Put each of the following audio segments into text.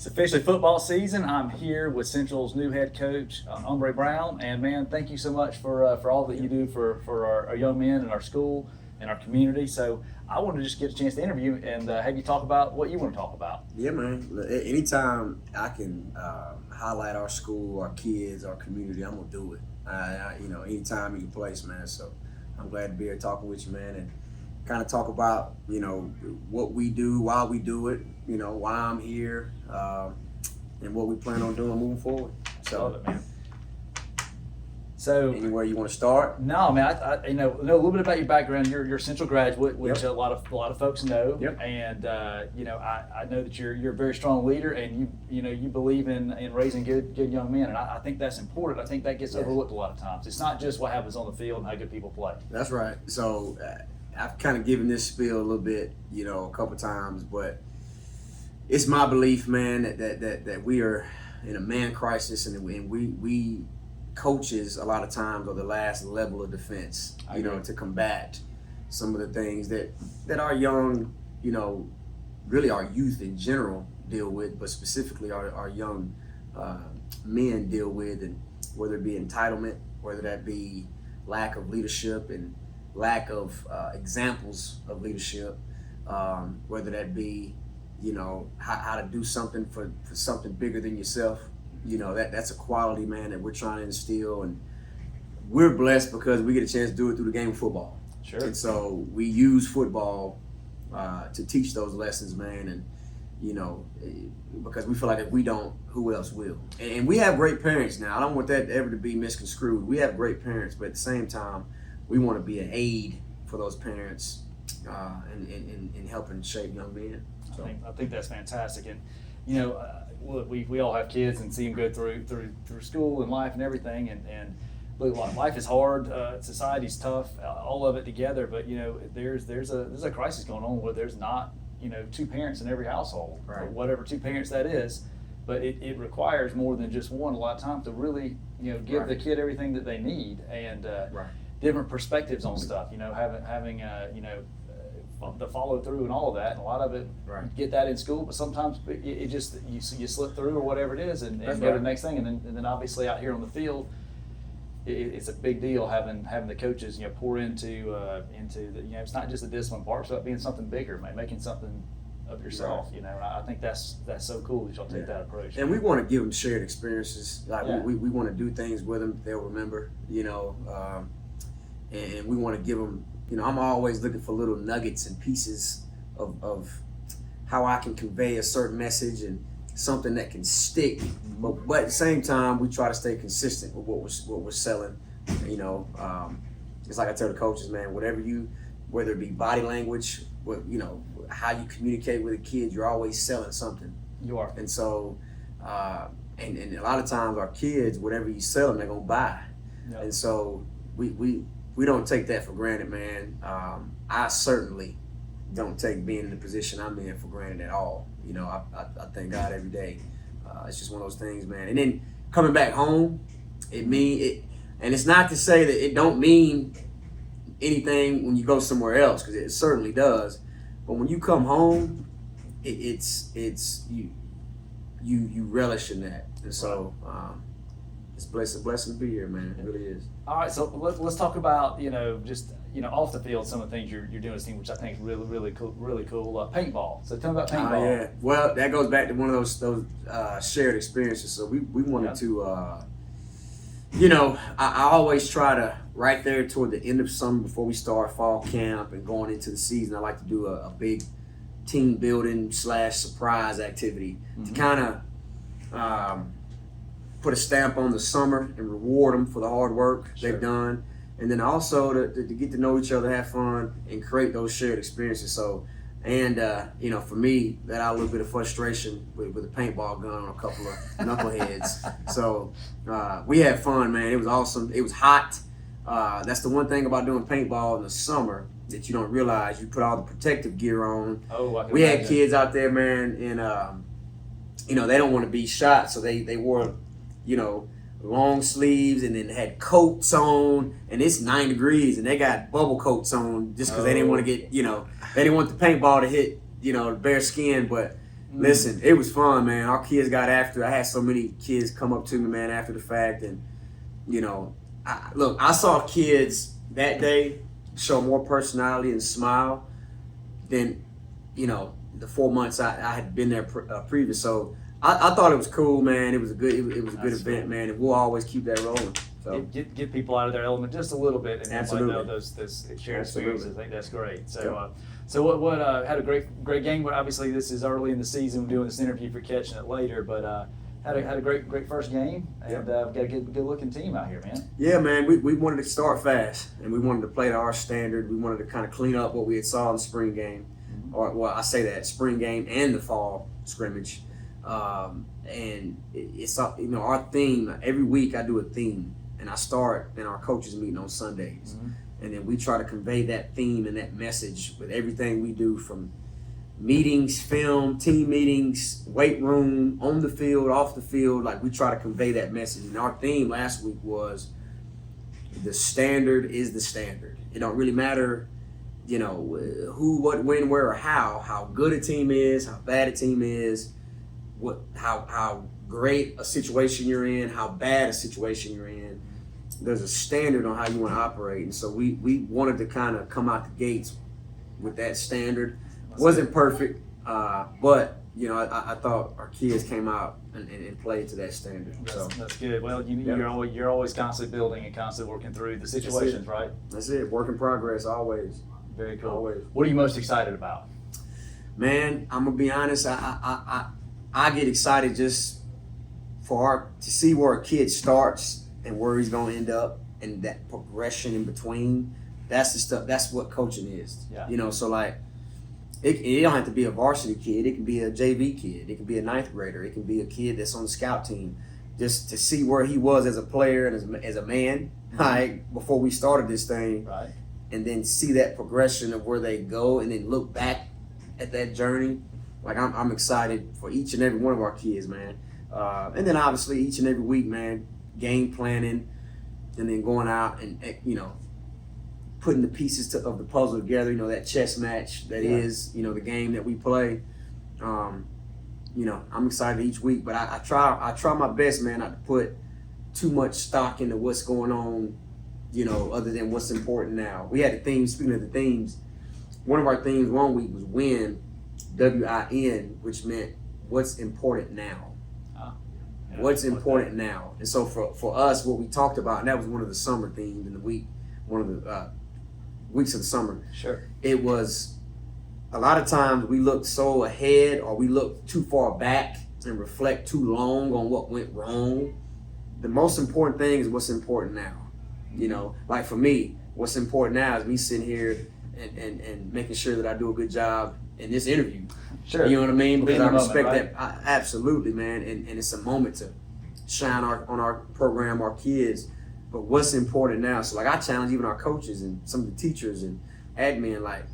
It's officially football season. I'm here with Central's new head coach, Umbrah Brown, and man, thank you so much for all that you do for our young men and our school and our community. So I want to just get a chance to interview and have you talk about what you want to talk about. Yeah, man. Anytime I can highlight our school, our kids, our community, I'm gonna do it. Anytime, any place, man. So I'm glad to be here talking with you, man, and kind of talk about what we do, why we do it, why I'm here, and what we plan on doing moving forward. So, Love it, man. So, anywhere you want to start? No, man. I know a little bit about your background. You're a Central graduate, which Yep. a lot of folks know. Yep. And I know that you're a very strong leader, and you believe in raising good young men, and I think that's important. I think that gets Yes. overlooked a lot of times. It's not just what happens on the field and how good people play. That's right. So I've kind of given this spiel a little bit, a couple times, but it's my belief, man, that we are in a man crisis, and we coaches a lot of times are the last level of defense, to combat some of the things that our young, really our youth in general deal with, but specifically our young men deal with, and whether it be entitlement, whether that be lack of leadership and lack of examples of leadership, whether that be, how to do something for something bigger than yourself. That's a quality, man, that we're trying to instill, and we're blessed because we get a chance to do it through the game of football. Sure. And so we use football to teach those lessons, man, and because we feel like if we don't, who else will? And we have great parents now. I don't want that ever to be misconstrued. We have great parents, but at the same time, we want to be an aid for those parents in helping shape young men. So. I think that's fantastic, and we all have kids and see them go through school and life and everything, and look, life is hard, society's tough, all of it together. But there's a crisis going on where there's not two parents in every household, right, or whatever two parents that is. But it requires more than just one a lot of times to really give right. the kid everything that they need, and right. different perspectives on stuff. Having the follow through and all of that, and a lot of it, right. you get that in school, but sometimes it just you slip through or whatever it is, and go to the next thing, and then obviously out here on the field, it's a big deal having the coaches pour into the it's not just the discipline part, it's about being something bigger, making something of yourself. Right. And I think that's so cool that y'all take that approach. And we want to give them shared experiences. Like we want to do things with them they'll remember. And we want to give them. I'm always looking for little nuggets and pieces of how I can convey a certain message and something that can stick. But at the same time, we try to stay consistent with what we're selling. It's like I tell the coaches, man, whether it be body language, how you communicate with a kid, you're always selling something. You are. And so, and a lot of times our kids, whatever you sell them, they're gonna buy. Yep. And so we don't take that for granted, man. I certainly don't take being in the position I'm in for granted at all. I thank God every day. It's just one of those things, man. And then coming back home, and it's not to say that it don't mean anything when you go somewhere else, because it certainly does. But when you come home, it's you relish in that, and so. It's a blessing to be here, man. It really is. All right, so let's talk about just off the field some of the things you're doing as a team, which I think is really cool. Paintball. So tell me about paintball. Yeah. Well, that goes back to one of those shared experiences. So we wanted to, I always try to right there toward the end of summer before we start fall camp and going into the season. I like to do a big team building / surprise activity to kind of. Put a stamp on the summer and reward them for the hard work they've done, and then also to get to know each other, have fun, and create those shared experiences. So, and for me, that had a little bit of frustration with a paintball gun on a couple of knuckleheads. So we had fun, man. It was awesome. It was hot. That's the one thing about doing paintball in the summer that you don't realize. You put all the protective gear on. We had kids out there, man, and they don't want to be shot, so they wore long sleeves and then had coats on, and it's 9 degrees and they got bubble coats on just because they didn't want to get, they didn't want the paintball to hit, the bare skin. But Listen, it was fun, man. Our kids got after. I had so many kids come up to me, man, after the fact, and I saw kids that day show more personality and smile than the 4 months I had been there previous. So I thought it was cool, man. It was a good event, man, and we'll always keep that rolling. So Get people out of their element just a little bit, and Absolutely. Know those shared experiences. I think that's great. So, Yep. So what had a great game. Obviously, this is early in the season. We're doing this interview for catching it later, but had a great first game, and we've got a good looking team out here, man. yeah, man, we wanted to start fast, and we wanted to play to our standard. We wanted to kind of clean up what we had saw in the spring game, or well, I say that spring game and the fall scrimmage, and it's our theme. Every week I do a theme. And I start in our coaches meeting on Sundays. And then we try to convey that theme and that message with everything we do, from meetings, film, team meetings, weight room, on the field, off the field. Like, we try to convey that message. And our theme last week was the standard is the standard. It don't really matter, who, what, when, where, or how good a team is, how bad a team is, how great a situation you're in, how bad a situation you're in. There's a standard on how you want to operate, and so we wanted to kind of come out the gates with that standard. Wasn't perfect, but I thought our kids came out and played to that standard. That's good. Well, you're always constantly building and constantly working through the situations, right? That's it. Work in progress, always. Very cool. Always. What are you most excited about? Man, I'm gonna be honest. I get excited just to see where a kid starts and where he's going to end up, and that progression in between. That's the stuff. That's what coaching is. Yeah. So like, it don't have to be a varsity kid. It can be a JV kid. It can be a ninth grader. It can be a kid that's on the scout team. Just to see where he was as a player and as a man, like, before we started this thing. Right. And then see that progression of where they go, and then look back at that journey. Like, I'm excited for each and every one of our kids, man. And then obviously each and every week, man, game planning, and then going out and putting the pieces of the puzzle together. That chess match that is the game that we play. I'm excited each week, but I try my best, man, not to put too much stock into what's going on, other than what's important now. We had a theme. Speaking of the themes, one of our themes one week was WIN, WIN, which meant what's important now. What's important now. And so for us, what we talked about, and that was one of the summer themes in the week, one of the weeks of the summer. Sure. It was, a lot of times we look so ahead, or we look too far back and reflect too long on what went wrong. The most important thing is what's important now. Like for me, what's important now is me sitting here and making sure that I do a good job in this interview. Sure. You know what I mean? Because I respect right? that. Absolutely, man. And it's a moment to shine on our program, our kids. But what's important now? So, like, I challenge even our coaches and some of the teachers and admin, like,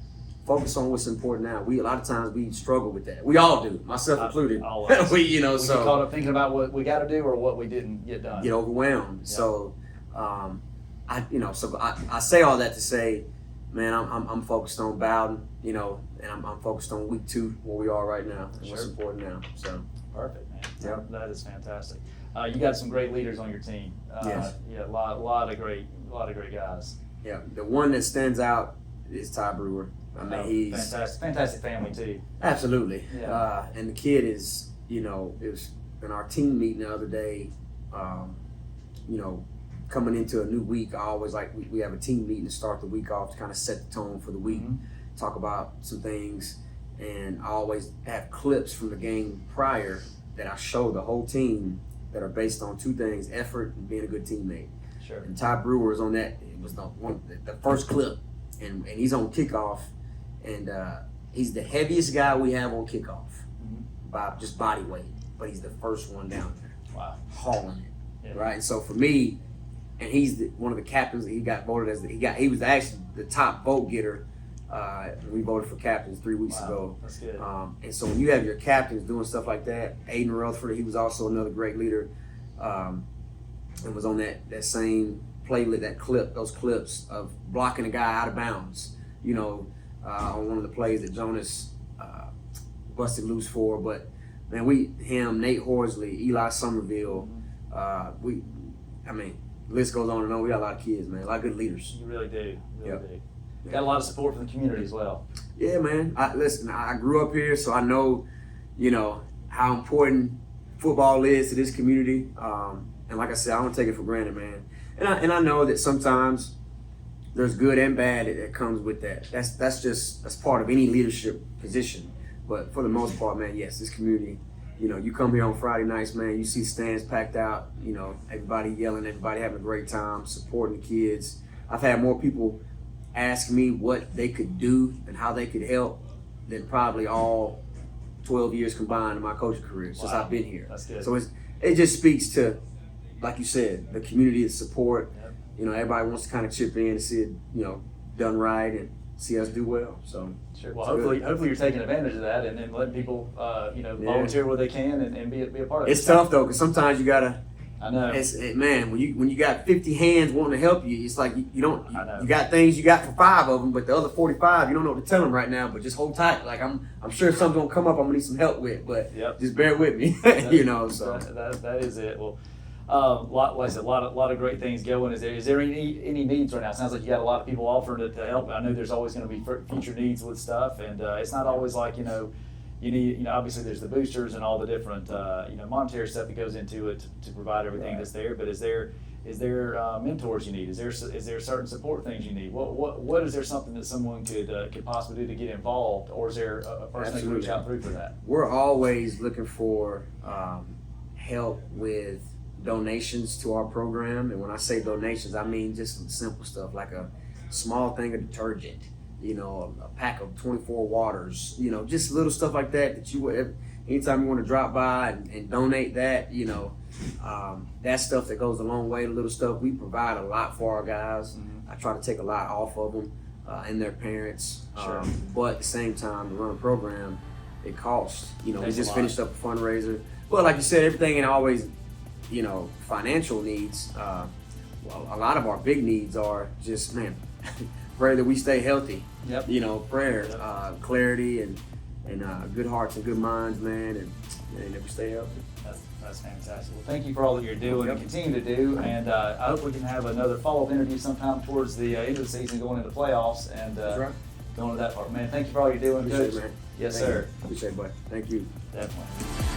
focus on what's important now. A lot of times we struggle with that. We all do, myself included. Always. we get caught up thinking about what we got to do or what we didn't get done. Get overwhelmed. Yeah. So, I say all that to say, man, I'm focused on Bowden, and I'm focused on week 2, where we are right now, and what's important now. So perfect, man. Yep. That is fantastic. You got some great leaders on your team. Yes. Yeah, a lot of great guys. Yeah, the one that stands out is Ty Brewer. I mean, he's fantastic family too. Absolutely. Yeah. And the kid is, it was in our team meeting the other day. Coming into a new week, I always we have a team meeting to start the week off to kind of set the tone for the week, talk about some things, and I always have clips from the game prior that I show the whole team that are based on 2 things: effort and being a good teammate. Sure. And Ty Brewer is on that. It was the first clip, and he's on kickoff, and he's the heaviest guy we have on kickoff by just body weight, but he's the first one down there. Wow. Hauling it. Yeah. Right. And so for me, and he's one of the captains. He got voted as he was actually the top vote getter. We voted for captains 3 weeks ago. That's good. And so when you have your captains doing stuff like that, Aiden Rutherford, he was also another great leader, and was on that same playlist, those clips of blocking a guy out of bounds. On one of the plays that Jonas busted loose for. But man, Nate Horsley, Eli Somerville, list goes on and on. We got a lot of kids, man, a lot of good leaders. You really do. You really Yep. do. Got a lot of support from the community as well. Yeah, man. I grew up here, so I know, how important football is to this community. And like I said, I don't take it for granted, man. And I know that sometimes there's good and bad that comes with that. That's part of any leadership position. But for the most part, man, yes, this community, you come here on Friday nights, man, you see stands packed out, everybody yelling, everybody having a great time, supporting the kids. I've had more people ask me what they could do and how they could help than probably all 12 years combined in my coaching career since I've been here. That's good. So it just speaks to, like you said, the community, the support. Yep. Everybody wants to kind of chip in and see it, done right and see us do well. So sure. Well, hopefully you're taking advantage of that and then letting people, volunteer where they can and be a part of it. It's tough though, because sometimes you gotta. I know. Man, when you got 50 hands wanting to help you, it's like you don't. I know. You got things you got for 5 of them, but the other 45 you don't know what to tell them right now. But just hold tight. Like I'm sure something's gonna come up. I'm gonna need some help with, but just bear with me. So that is it. Well, like I said, a lot of great things going. Is there any needs right now? It sounds like you got a lot of people offering to help. I know there's always going to be future needs with stuff, and it's not always like you need, obviously there's the boosters and all the different, monetary stuff that goes into it to provide everything that's there. But is there mentors you need? Is there certain support things you need? What is there something that someone could possibly do to get involved, or is there a person that can reach out through for that? We're always looking for help with donations to our program, and when I say donations, I mean just some simple stuff like a small thing of detergent. A pack of 24 waters, just little stuff like that you would, anytime you want to drop by and donate that, that stuff that goes a long way. The little stuff, we provide a lot for our guys. Mm-hmm. I try to take a lot off of them and their parents. Sure. But at the same time, to run a program, it costs. We Takes just a lot. finished up a fundraiser. But like you said, everything ain't always, financial needs. A lot of our big needs are just, man, pray that we stay healthy. Yep. Prayer, Yep. Clarity, and good hearts and good minds, man, and that we stay healthy. That's fantastic. Well, thank you for all that you're doing and continue to do. And I hope we can have another follow-up interview sometime towards the end of the season, going into playoffs and That's right. going to that part. Man, thank you for all you're doing, Appreciate Coach. it, man. Yes, Thank sir. you. Appreciate it, bud. Thank you. Definitely.